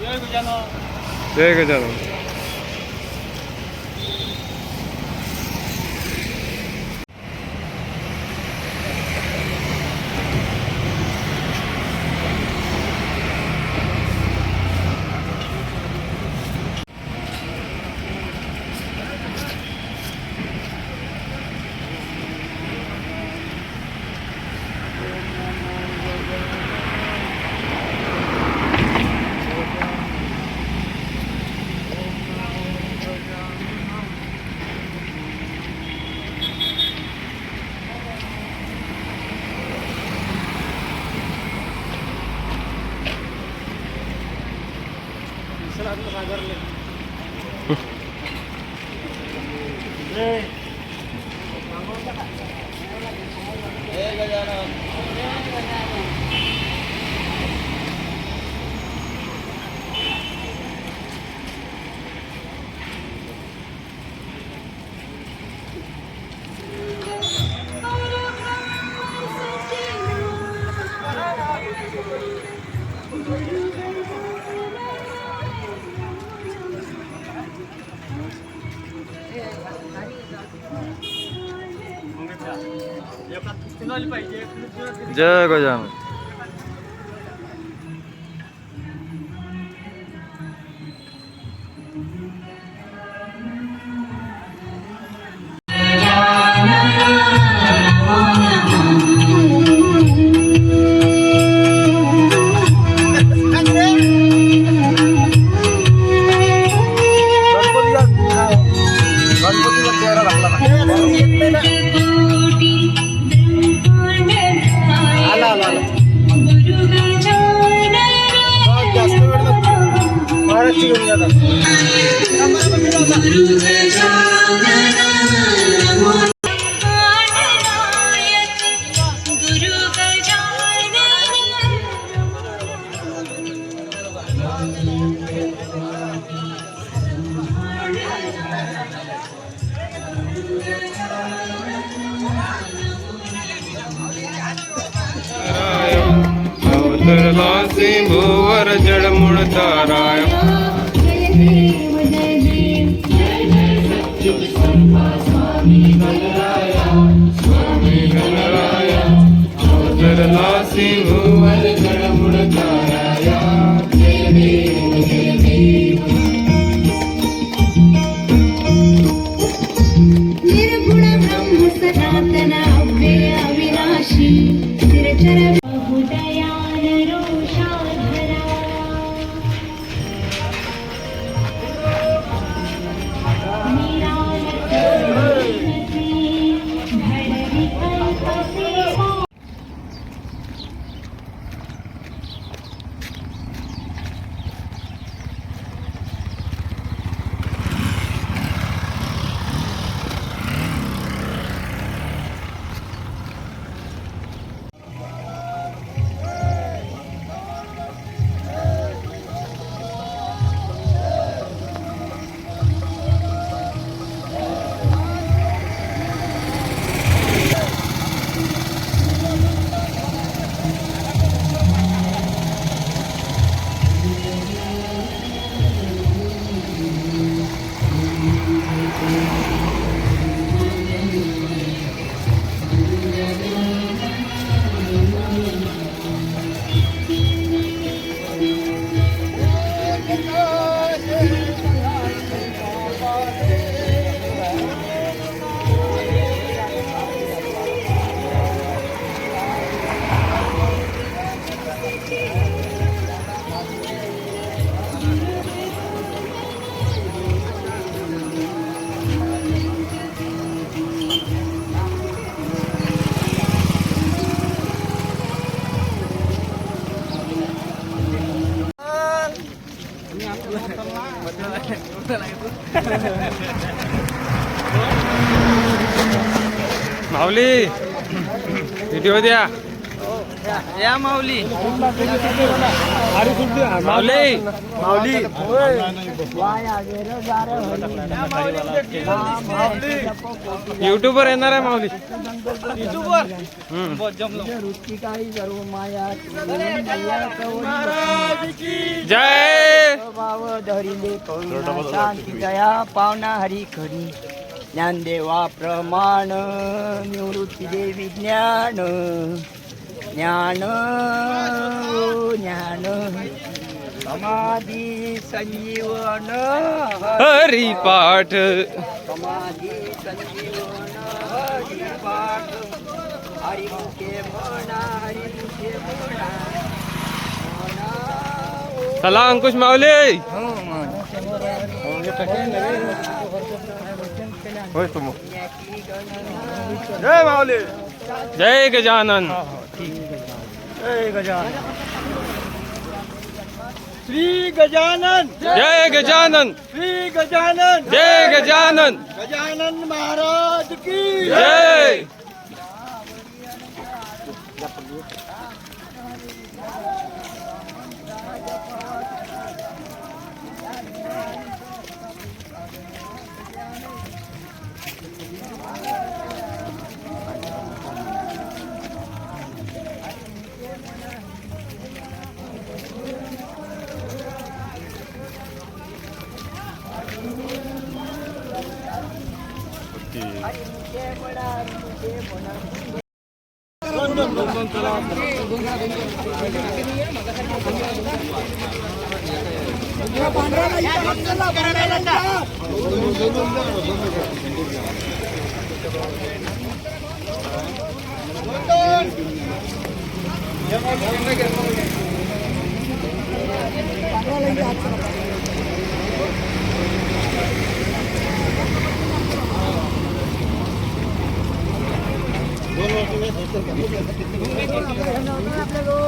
जय गजानन. जय गजानन. भूवर जड़ मुड़ ताराय. स्वामी गणराया अवतरलासी भूवर जड़ मुड़ ताराया. निर्गुण ब्रह्म सनातन अव्यय अविनाशी चिरचर माऊली व्हिडिओ द्या या माऊली माऊली माऊली यूट्यूबर येणार आहे माऊली यूट्यूबर जय हरिले करुणा शांती दया पावना हरी खरी ज्ञानदेवा प्रमाण निवृत्ती देवी ज्ञान ज्ञान ज्ञान समाधी संजीवन हरिपाठ समाधी संजीवन हरिपाठ हरिमुखे म्हणा हरिमुखे म्हणा चला अंकुश माऊली जय माऊली. जय गजानन. जय गजानन. श्री गजानन. जय गजानन. श्री गजानन. जय गजानन. गजानन महाराज की जय.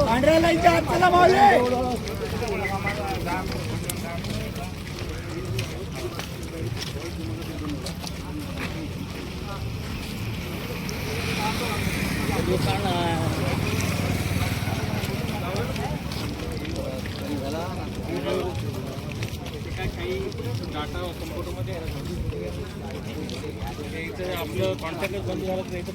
पांढऱ्या लाईनच्या आत चला माऊली. आपलं कॉन्टॅक्ट बंद झालं नाही तर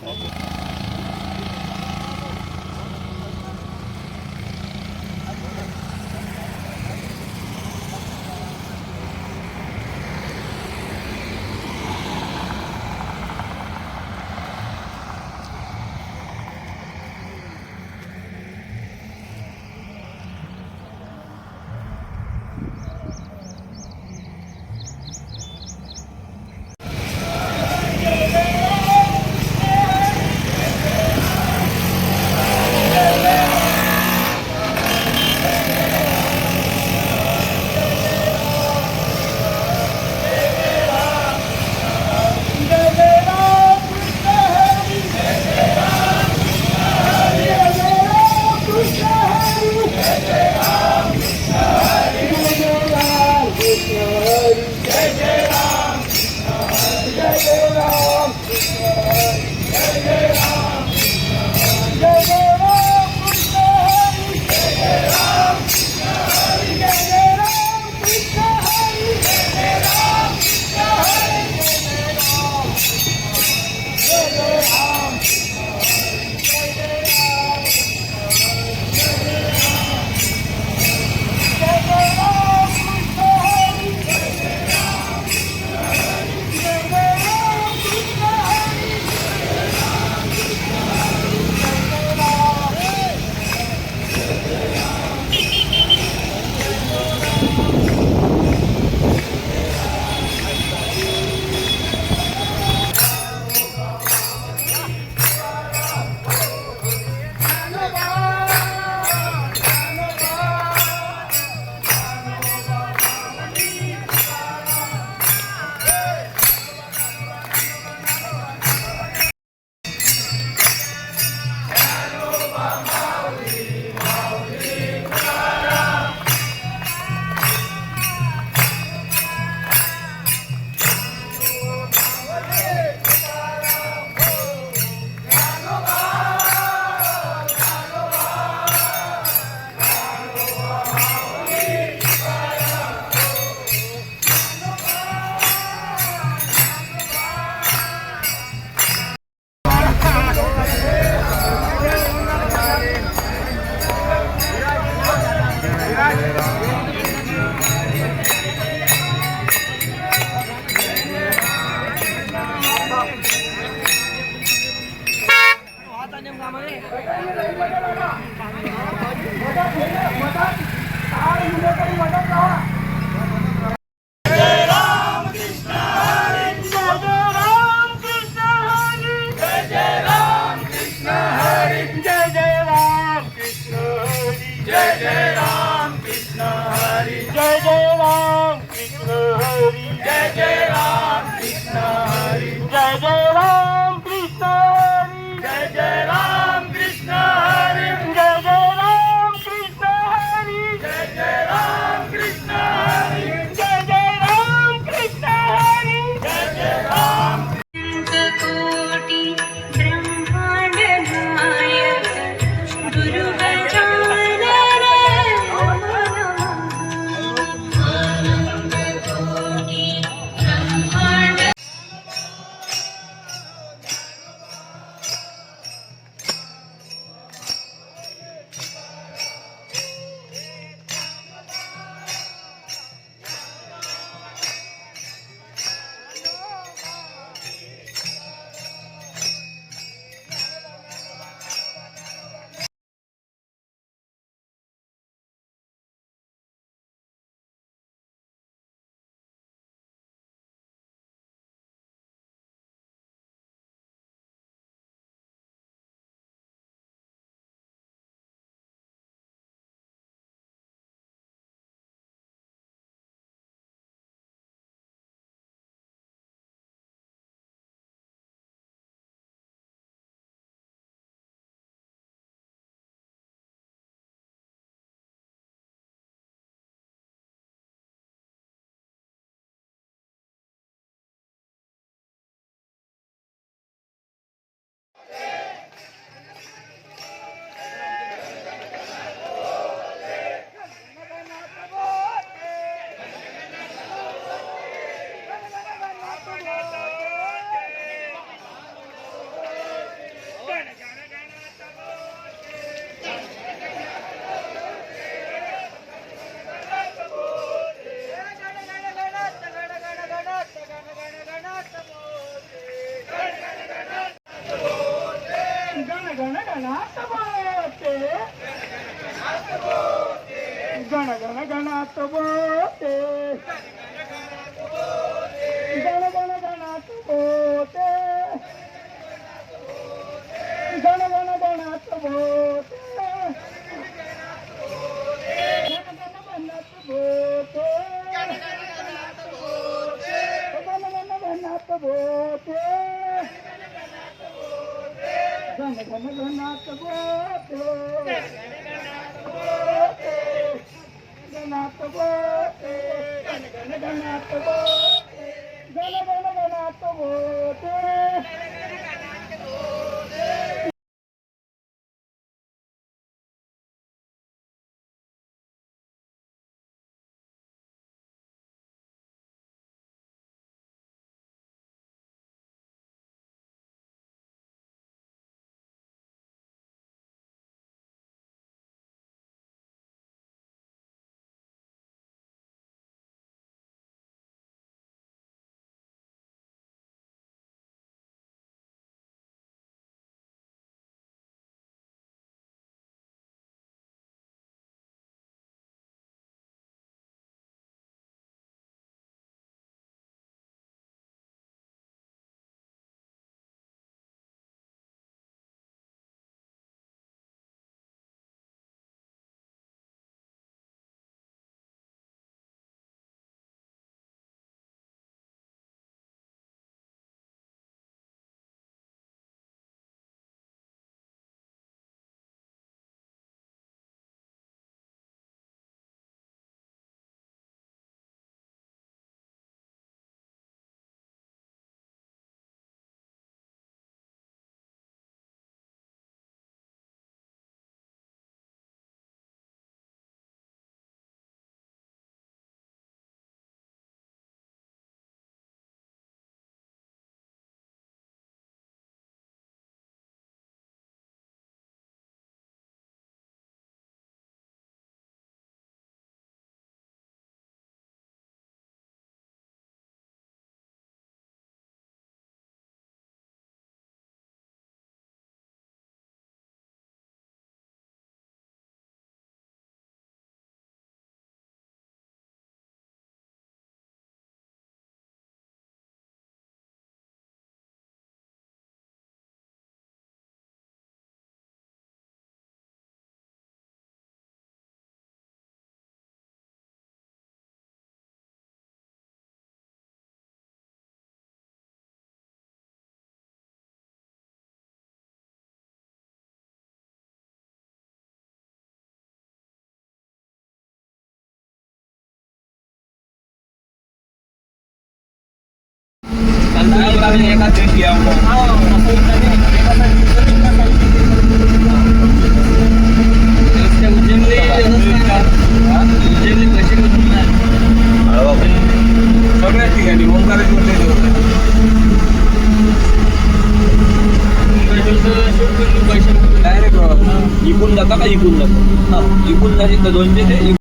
जय जय राम कृष्ण हरी जय जय राम कृष्ण हरी जय जय राम कृष्ण हरी जय जय राम कृष्ण हरी जय जय राम कृष्ण हरी जय जय राम कृष्ण हरी जय जय राम कृष्ण हरी जय जय राम कोटि ब्रह्मांड नायक गुरु गजानन कोटि ब्रह्मांड गण गण गणात बोलते गण गण गणात बोलते गण गण गणात बोलते गण गण गणात बोलते गण गण गणात बोलते गण गण गणात बोलते गण गण गणात बोलते गणात बोलते गण गण गणात बोलते गण गण गणात बोलते सगळ्याच ठिकाणी ओंकारेश्वर डायरेक्ट इकून जाता का इकून जातो इकून जाईल तर 200 ते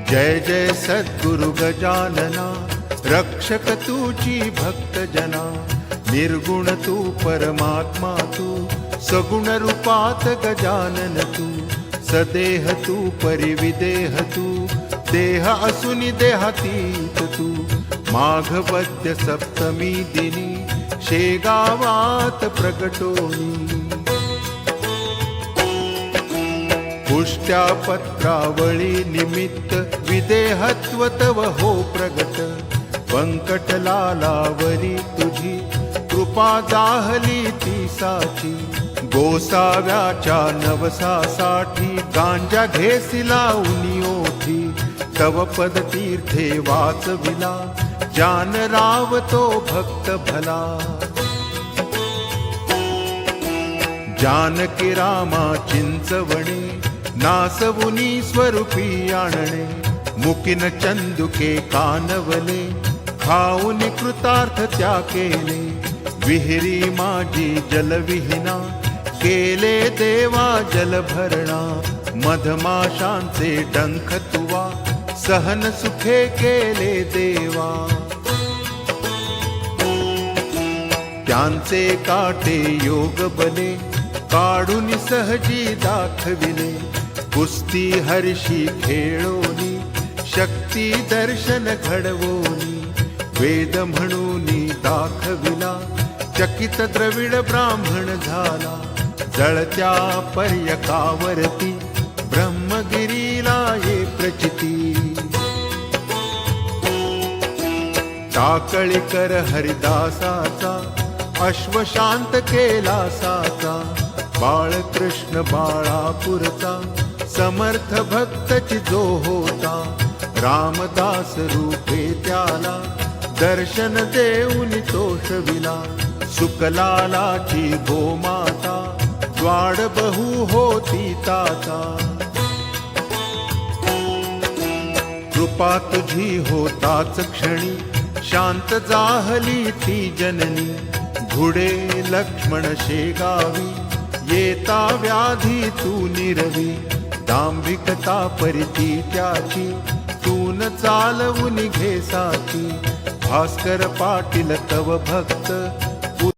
जय जय सद्गुरु गजानना रक्षक तूची भक्त जना निर्गुण तू परमात्मा तू सगुण रूपात गजानन तू सदेह तू परिविदेह तू देह असुनी देहातीत तू माघवद्य सप्तमी दिनी शेगावात प्रगटोनी पुष्ट्या पत्रावळी निमित्त विदेहत्व तव हो प्रगट व्यंकटलालावरी तुझी कृपा जाहली ती साची गोसाव्याच्या नवसासाठी गांजा घेसिला उनी ओठी तव पद तीर्थे वाचविला जान राव तो भक्त भला जानकी रामा चिंचवणे नासवुनी स्वरूपी आणणे मुकिन चंदुके कानवले खाऊन कृतार्थ त्या केले विहिरी माझी जलविहीना केले देवा जलभरणा मधमाशांचे डंख तुवा सहन सुखे केले देवा त्यांचे काटे योग बले काढून सहजी दाखविले कुस्ती हर्षी खेळोनी शक्ती दर्शन घडवोनी वेद म्हणूनी दाखविला चकित द्रविड ब्राह्मण झाला जळत्या पर्यकावरती ब्रह्मगिरीला ये प्रचिती टाकळीकर हरिदासाचा अश्वशांत केला साचा बाळकृष्ण बाळापूरचा समर्थ भक्तची जो होता रामदास रूपे त्याला दर्शन देऊन तोषविला सुकलालाची गोमाता द्वाड बहु होती ताता कृपा तुझी होताच क्षणी शांत जाहली ती जननी घुडे लक्ष्मण शेगावी येता व्याधी तू निरवी दांभिकता परिती त्याची तून चालवून घे साची भास्कर पाटील तव भक्त